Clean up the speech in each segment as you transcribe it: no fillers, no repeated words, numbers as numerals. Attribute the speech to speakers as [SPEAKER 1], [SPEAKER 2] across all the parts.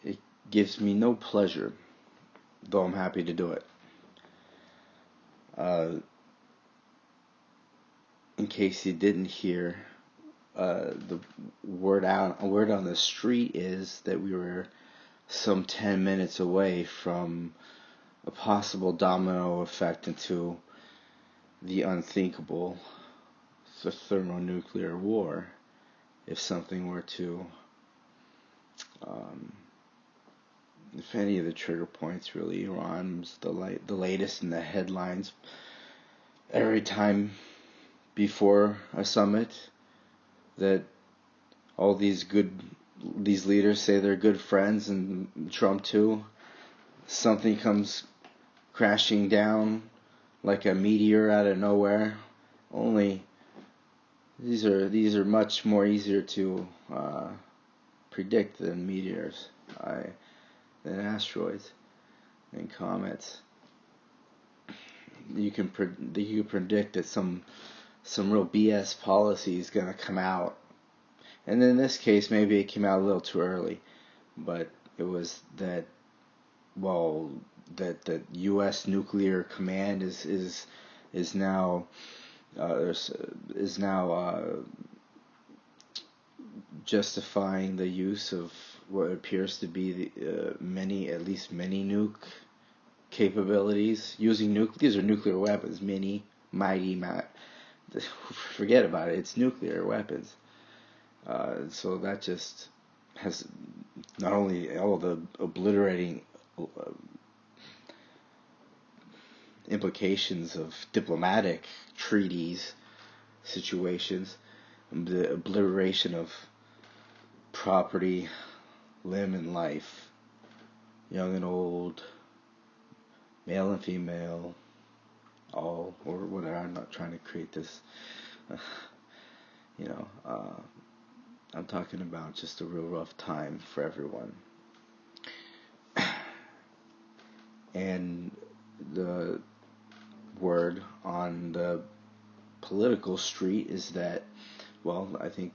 [SPEAKER 1] it gives me no pleasure, though I'm happy to do it. Uh, in case you didn't hear, the word on the street is that we were some 10 minutes away from a possible domino effect into the unthinkable, the thermonuclear war, if something were to, um, if any of the trigger points really, Iran's the latest in the headlines every time before a summit that all these leaders say they're good friends, and Trump too. Something comes crashing down like a meteor out of nowhere. Only these are much more easier to predict than meteors, than asteroids and comets. You can predict that some real BS policy is gonna come out, and in this case maybe it came out a little too early, but it was that, well, that U.S. nuclear command is now justifying the use of what appears to be many nuke capabilities using these are nuclear weapons, forget about it, it's nuclear weapons. So that just has not only all the obliterating implications of diplomatic treaties, situations, the obliteration of property, limb, and life, young and old, male and female, all, or whatever. I'm not trying to create this, you know, I'm talking about just a real rough time for everyone. And the word on the political street is that, well, I think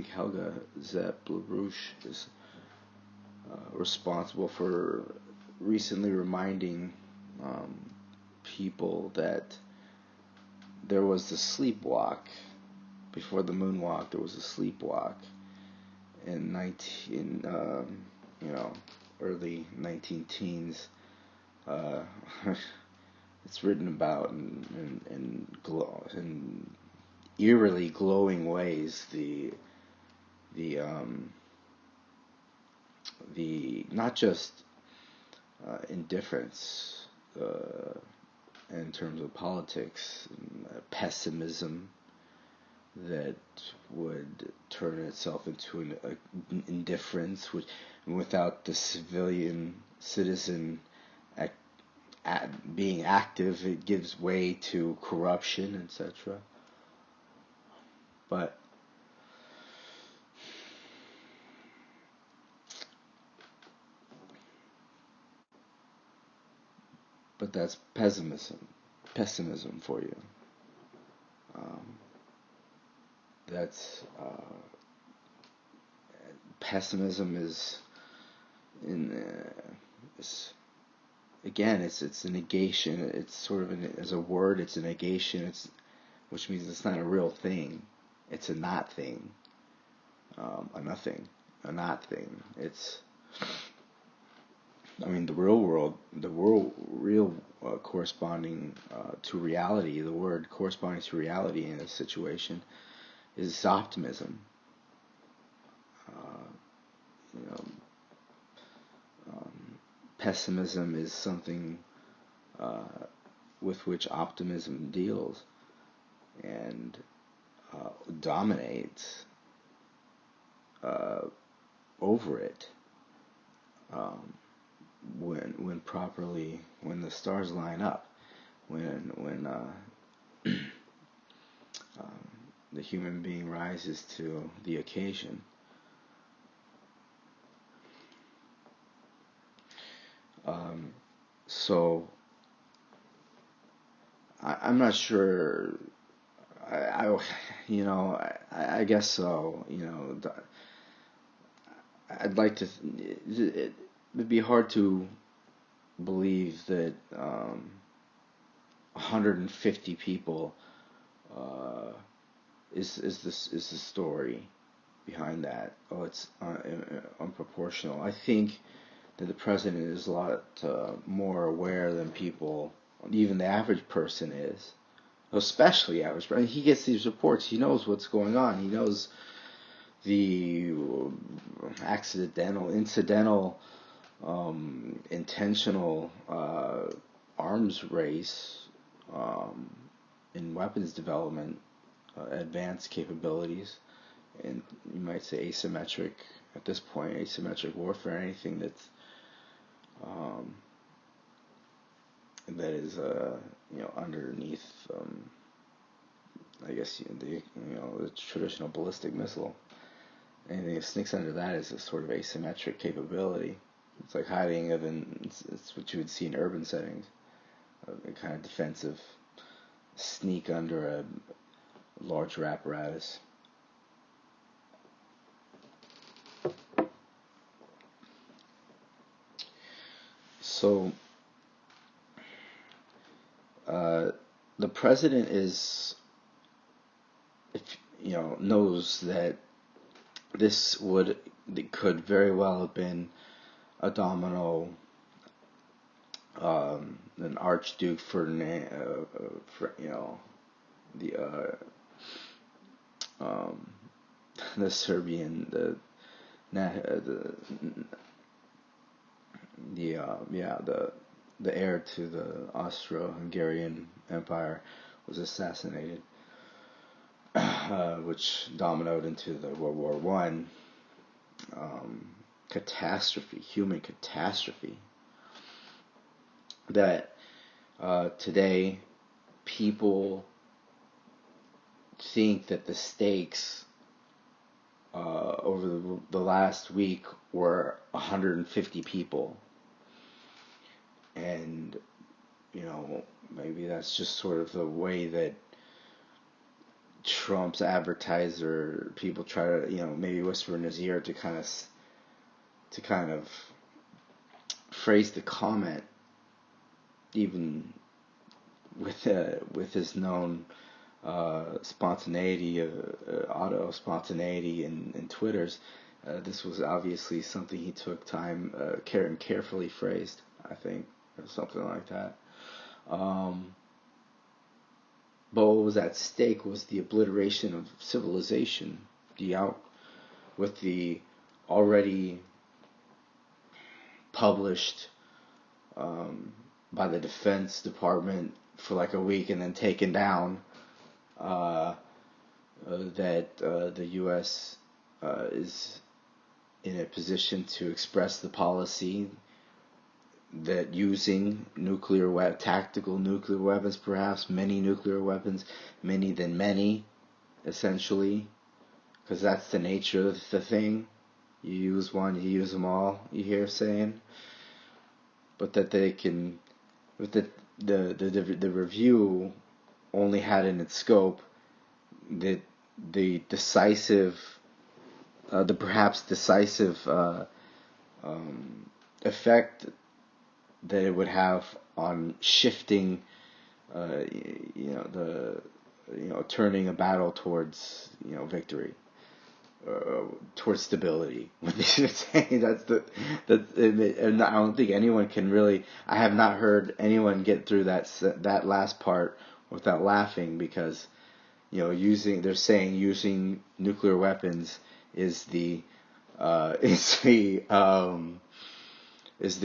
[SPEAKER 1] Helga Zepp-LaRouche is responsible for recently reminding people that there was the sleepwalk before the moonwalk. There was a sleepwalk in early 19 teens. It's written about in eerily glowing ways the not just indifference in terms of politics, pessimism that would turn itself into an indifference, which without the citizen being active, it gives way to corruption, etc. But that's pessimism for you. That's pessimism is again, it's a negation. It's sort of as a word, it's a negation. Which means it's not a real thing. It's a not thing, a nothing, a not thing. The real world, real corresponding to reality. The word corresponding to reality in a situation is optimism. You know, pessimism is something with which optimism deals and dominates over it when the stars line up, when the human being rises to the occasion. So I'm not sure. I guess so. I'd like to. It would be hard to believe that 150 people is the story behind that. Oh, it's unproportional. I think that the president is a lot more aware than people, even the average person is, especially average. I mean, he gets these reports. He knows what's going on. He knows the incidental, intentional arms race in weapons development, advanced capabilities, and you might say asymmetric at this point, asymmetric warfare, anything that is underneath, I guess the traditional ballistic missile. Anything that sneaks under that is a sort of asymmetric capability. It's like hiding it's what you would see in urban settings, a kind of defensive sneak under a larger apparatus. So, the president knows that this could very well have been a domino, an Archduke Ferdinand, the the Serbian, the heir to the Austro-Hungarian Empire was assassinated, which dominoed into the World War One catastrophe, human catastrophe. That today people think that the stakes over the last week were 150 people. And, maybe that's just sort of the way that Trump's advertiser people try to, maybe whisper in his ear to kind of phrase the comment, even with his known spontaneity, auto spontaneity in Twitters. This was obviously something he took time, carefully phrased, I think, or something like that. But what was at stake was the obliteration of civilization, with the already published by the Defense Department for like a week and then taken down, that the U.S. Is in a position to express the policy that using tactical nuclear weapons, perhaps many nuclear weapons, many than many, essentially, because that's the nature of the thing. You use one, you use them all, you hear saying. But that they can, with the review only had in its scope the perhaps decisive effect that it would have on shifting, turning a battle towards, victory, towards stability. What they're saying, and I don't think anyone can really. I have not heard anyone get through that last part without laughing, because, they're saying using nuclear weapons is the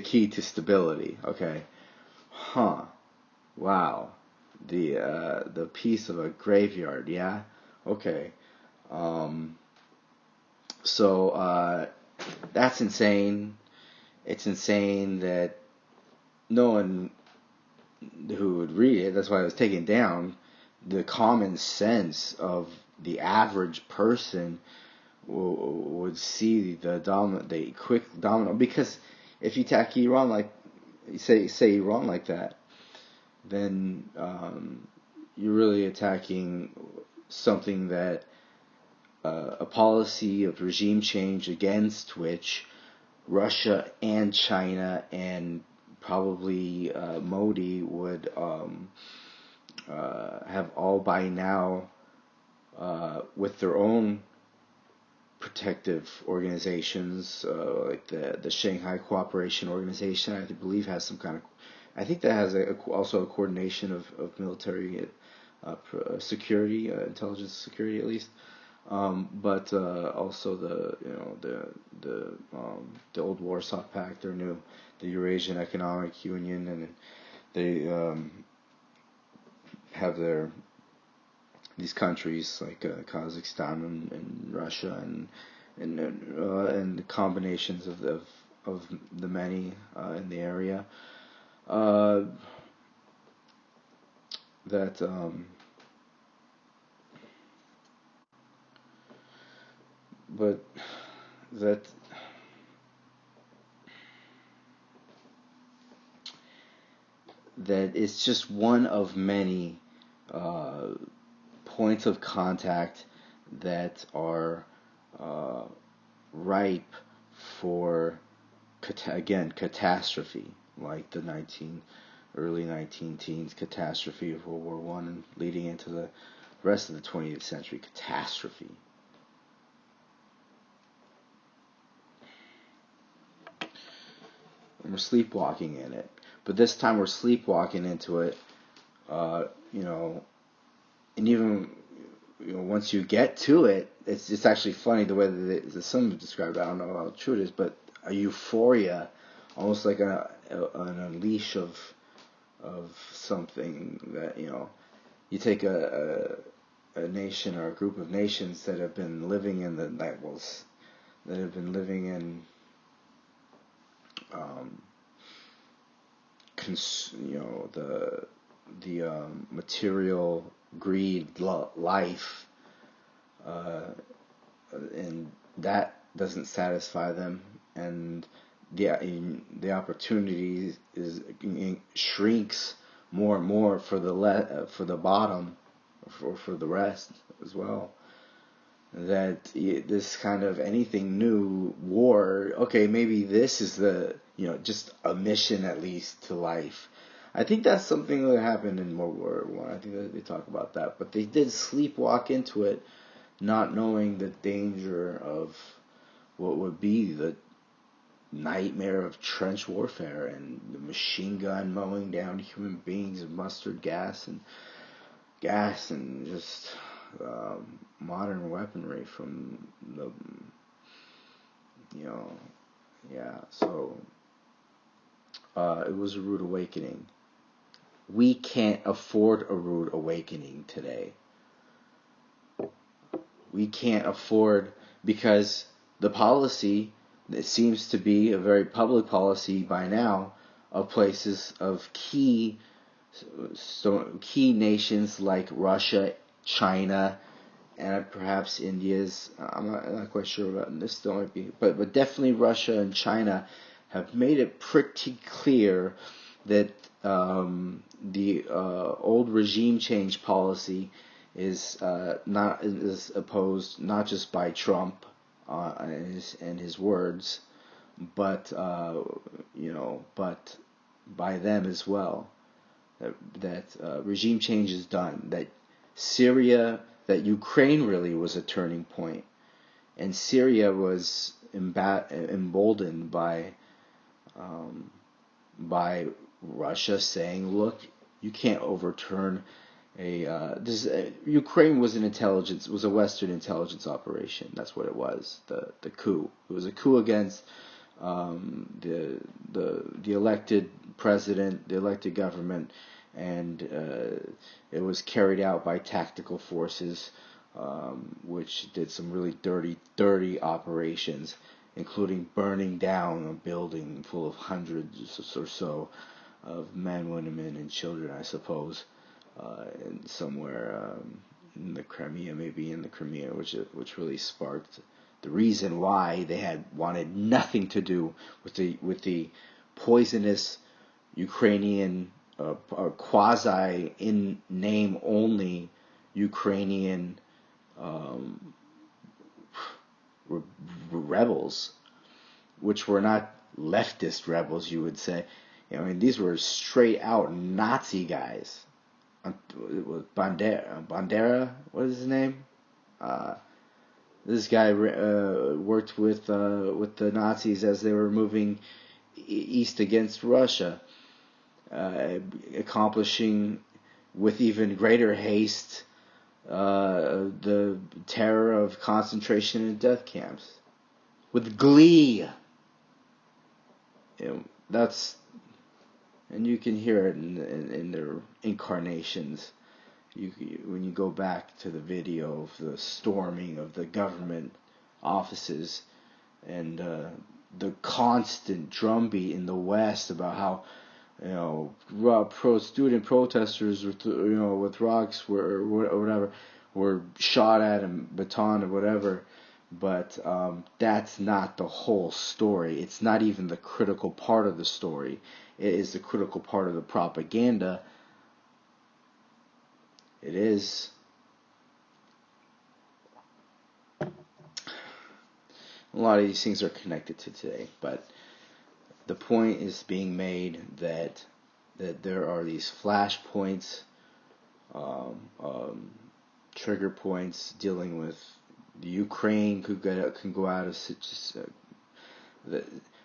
[SPEAKER 1] key to stability. Okay. Huh. Wow. The piece of a graveyard, yeah? Okay. So that's insane. It's insane that no one who would read it, that's why it was taken down, the common sense of the average person would see the quick domino, because if you attack Iran say Iran like that, then you're really attacking something that a policy of regime change against which Russia and China and probably Modi would have all by now, with their own protective organizations, like the Shanghai Cooperation Organization, I believe has some kind of, I think that has also a coordination of military security, intelligence security at least. But also the old Warsaw Pact, or new the Eurasian Economic Union, and they have these countries like Kazakhstan and Russia and the combinations of the many in the area that but that it's just one of many points of contact that are ripe for catastrophe, like the early 19 teens catastrophe of World War One, and leading into the rest of the 20th century catastrophe. And we're sleepwalking in it, but this time we're sleepwalking into it. And even once you get to it, it's actually funny the way that some have described it. I don't know how true it is, but a euphoria, almost like an unleash of something that you take a nation or a group of nations that have been living in the nightmares, that have been living in the material greed life, and that doesn't satisfy them, and the opportunity shrinks more and more for the bottom, for the rest as well. That this kind of anything new war, okay, maybe this is the just a mission at least to life. I think that's something that happened in World War One. I think that they talk about that, but they did sleepwalk into it, not knowing the danger of what would be the nightmare of trench warfare and the machine gun mowing down human beings and mustard gas and just modern weaponry from the so it was a rude awakening. We can't afford a rude awakening today. We can't afford, because the policy, it seems to be a very public policy by now, of places of key nations like Russia, China, and perhaps India's. I'm not quite sure about this. Still might be, but definitely Russia and China have made it pretty clear that the old regime change policy is opposed not just by Trump and his words, but but by them as well. That regime change is done. That Ukraine really was a turning point, and Syria was emboldened by Russia saying, "Look, you can't overturn Ukraine was a Western intelligence operation. That's what it was. The coup. It was a coup against the elected president, the elected government, and it was carried out by tactical forces, which did some really dirty operations, including burning down a building full of hundreds or so of men, women, and children, I suppose, somewhere in the Crimea, which really sparked the reason why they had wanted nothing to do with the poisonous Ukrainian or quasi in name only Ukrainian rebels, which were not leftist rebels, you would say. I mean, these were straight out Nazi guys. Bandera, what is his name? This guy worked with the Nazis as they were moving east against Russia, accomplishing with even greater haste the terror of concentration and death camps. With glee. That's, and you can hear it in their incarnations. When you go back to the video of the storming of the government offices and the constant drumbeat in the West about how student protesters with rocks or whatever were shot at and baton or whatever. But that's not the whole story. It's not even the critical part of the story. It is the critical part of the propaganda. It is. A lot of these things are connected to today, but the point is being made that there are these flashpoints, trigger points dealing with the Ukraine can go out of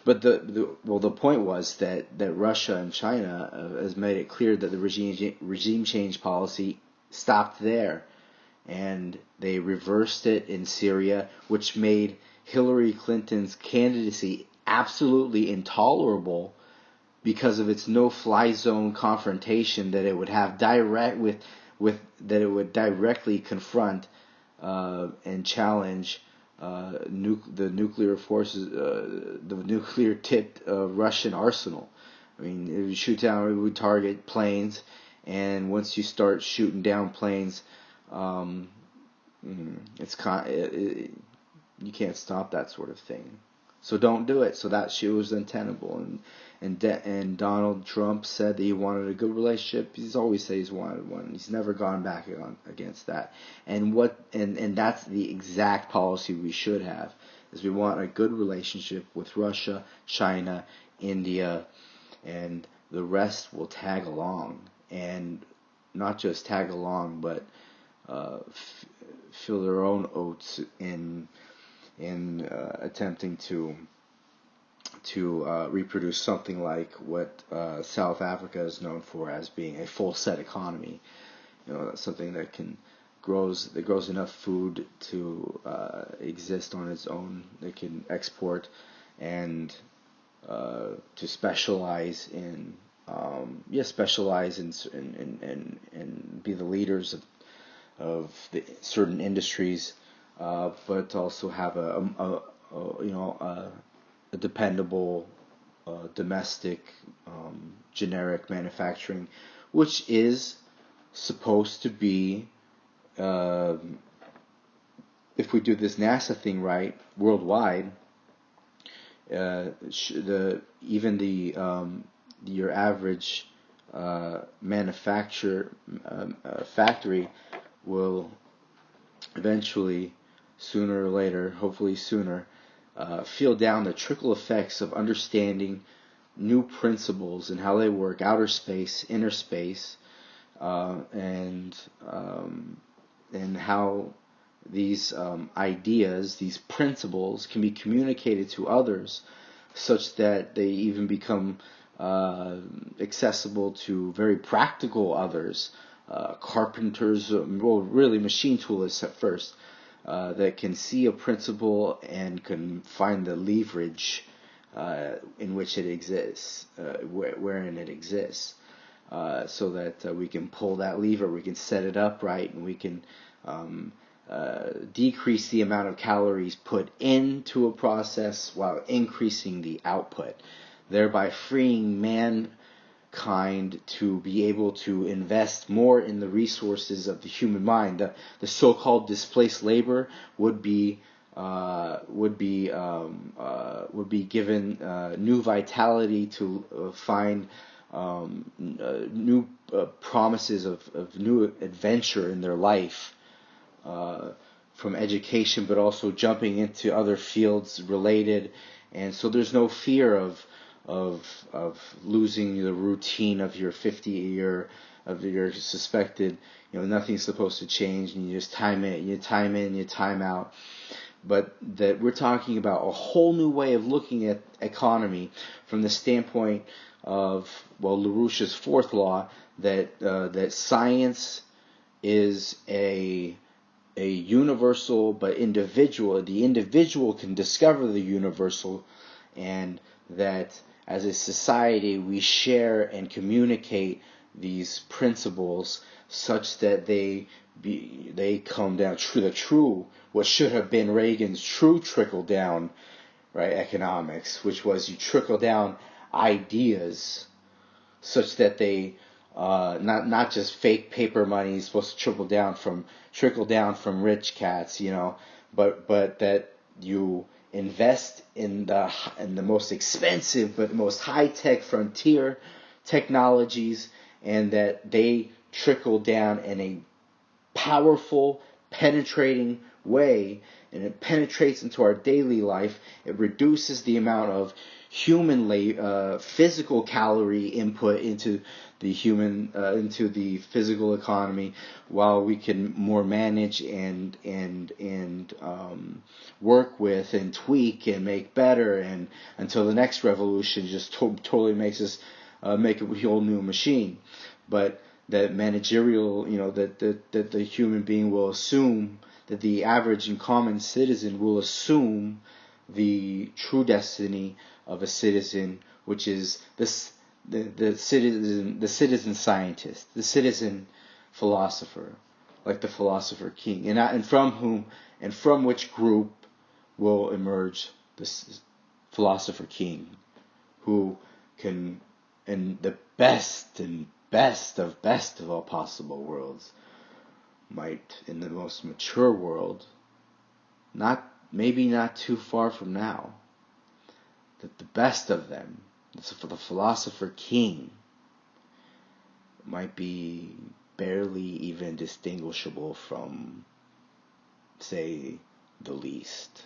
[SPEAKER 1] but the point was that Russia and China has made it clear that the regime change policy stopped there, and they reversed it in Syria, which made Hillary Clinton's candidacy absolutely intolerable because of its no-fly zone confrontation that it would have that it would directly confront and challenge the nuclear forces, the nuclear-tipped Russian arsenal. I mean, it would shoot down, it would target planes, and once you start shooting down planes, you can't stop that sort of thing. So don't do it. So that shit was untenable, and Donald Trump said that he wanted a good relationship. He's always said he's wanted one. He's never gone back against that. And that's the exact policy we should have. Is we want a good relationship with Russia, China, India, and the rest will tag along, and not just tag along, but fill their own oats in attempting to reproduce something like what South Africa is known for as being a full set economy. Something that grows enough food to exist on its own. That can export and to specialize in be the leaders of the certain industries, but also have a dependable domestic generic manufacturing, which is supposed to be, if we do this NASA thing right, worldwide, your average factory will eventually, sooner or later, hopefully sooner, feel down the trickle effects of understanding new principles and how they work, outer space, inner space, and how these ideas, these principles, can be communicated to others, such that they even become accessible to very practical others, carpenters, really machine toolists at first, that can see a principle and can find the leverage in which it exists, wherein it exists, so that we can pull that lever, we can set it up right, and we can decrease the amount of calories put into a process while increasing the output, thereby freeing mankind to be able to invest more in the resources of the human mind. The so-called displaced labor would be given new vitality to find new promises of new adventure in their life, from education, but also jumping into other fields related, and so there's no fear of losing the routine of your 50-year of your suspected. Nothing's supposed to change, and you just time it, you time in, you time out. But that we're talking about a whole new way of looking at economy from the standpoint of, LaRouche's fourth law, that science is a universal but individual. The individual can discover the universal, and that as a society we share and communicate these principles such that they come down true what should have been Reagan's true trickle down, right, economics, which was you trickle down ideas such that they not just fake paper money is supposed to trickle down from rich cats, but that you invest in the most expensive but most high-tech frontier technologies, and that they trickle down in a powerful, penetrating way, and it penetrates into our daily life. It reduces the amount of human physical calorie input into the physical economy, while we can more manage and work with and tweak and make better, and until the next revolution just totally makes us make a whole new machine. But that managerial, that the human being will assume, that the average and common citizen will assume the true destiny of a citizen, which is the citizen scientist, the citizen philosopher, like the philosopher king, and from which group will emerge this philosopher king, who can, in the best of all possible worlds, might, in the most mature world, maybe not too far from now, that the best of them, for the philosopher king, might be barely even distinguishable from, say, the least.